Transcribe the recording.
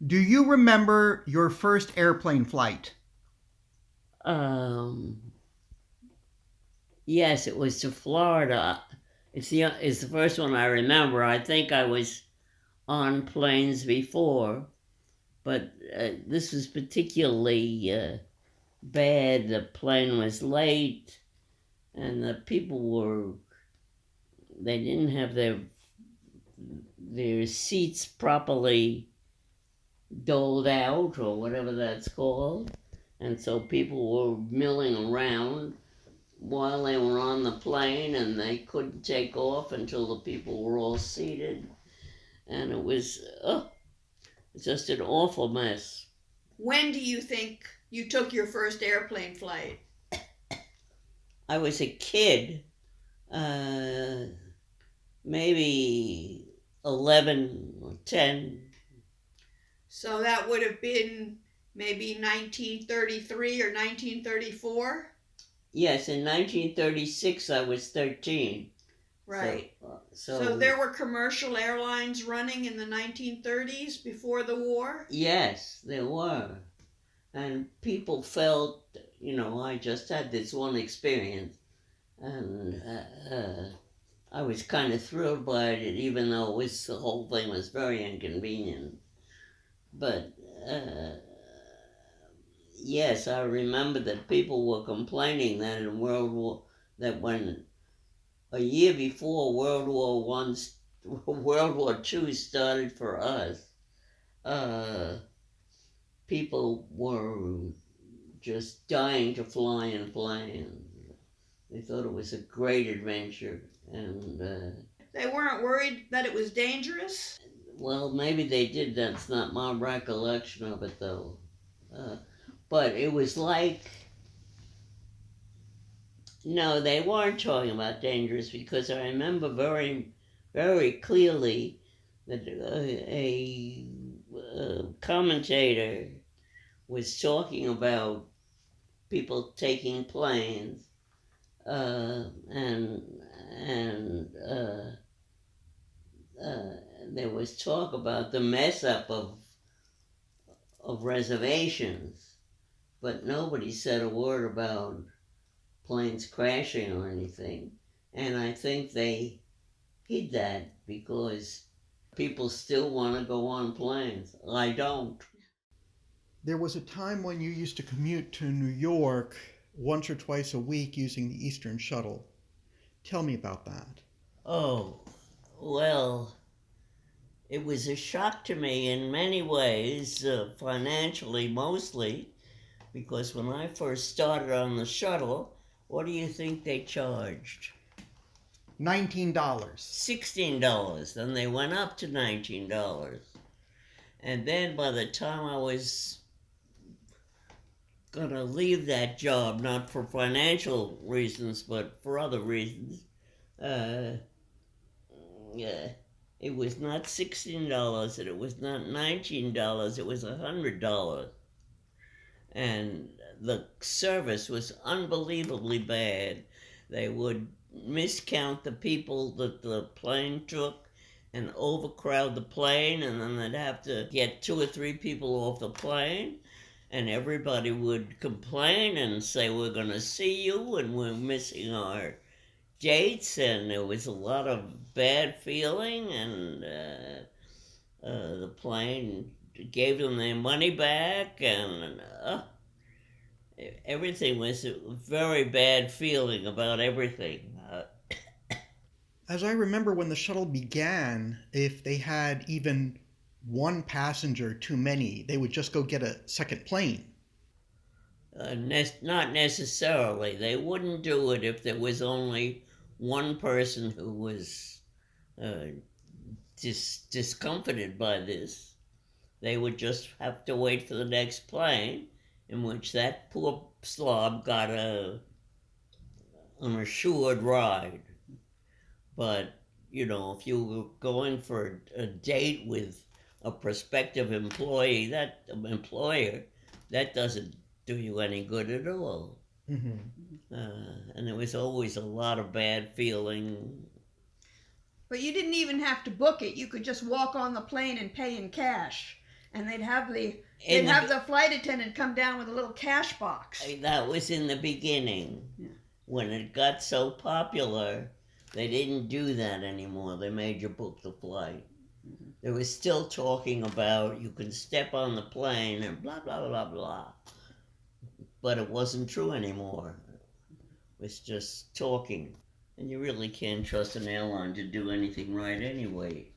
Do you remember your first airplane flight? Um, yes, it was to Florida. It's the first one I remember. I think I was on planes before, but this was particularly bad. The plane was late, and the people they didn't have their seats properly doled out or whatever that's called, and so people were milling around while they were on the plane, and they couldn't take off until the people were all seated, and it was just an awful mess. When do you think you took your first airplane flight? I was a kid, uh, maybe 11 or 10. So that would have been maybe 1933 or 1934? Yes, in 1936 I was 13. Right. So there were commercial airlines running in the 1930s before the war? yes, there were. And people felt, I just had this one experience, and I was kind of thrilled by it, even though the whole thing was very inconvenient. But yes, I remember that people were complaining that that when a year before World War II started for us, uh, people were just dying to fly in planes. They thought it was a great adventure, and They weren't worried that it was dangerous? well, maybe they did. That's not my recollection of it, though. Uh, but it was like, no, they weren't talking about dangerous, because I remember very, very clearly that a commentator was talking about people taking planes, and there was talk about the mess up of reservations, but nobody said a word about planes crashing or anything. And I think they hid that because people still want to go on planes. I don't. There was a time when you used to commute to New York once or twice a week using the Eastern Shuttle. Tell me about that. Oh, well, it was a shock to me in many ways, financially mostly, because when I first started on the shuttle, what do you think they charged? $19. $16. Then they went up to $19. And then by the time I was going to leave that job, not for financial reasons, but for other reasons, uh, yeah, it was not $16 and it was not $19, it was $100. And the service was unbelievably bad. They would miscount the people that the plane took and overcrowd the plane, and then they'd have to get two or three people off the plane, and everybody would complain and say, "We're going to see you and we're missing our dates," and there was a lot of bad feeling, and the plane gave them their money back, and everything was a very bad feeling about everything. As I remember when the shuttle began, if they had even one passenger too many, they would just go get a second plane. Not necessarily. They wouldn't do it if there was only one person who was uh, discomfited by this. They would just have to wait for the next plane, in which that poor slob got an assured ride. But, if you were going for a date with a prospective employer, that doesn't do you any good at all. Mm-hmm. And there was always a lot of bad feeling. But you didn't even have to book it. You could just walk on the plane and pay in cash. and they'd have the flight attendant come down with a little cash box. That was in the beginning. Yeah. When it got so popular, they didn't do that anymore. They made you book the flight. Mm-hmm. They were still talking about you can step on the plane and blah, blah, blah, blah. But it wasn't true anymore. It was just talking. And you really can't trust an airline to do anything right anyway.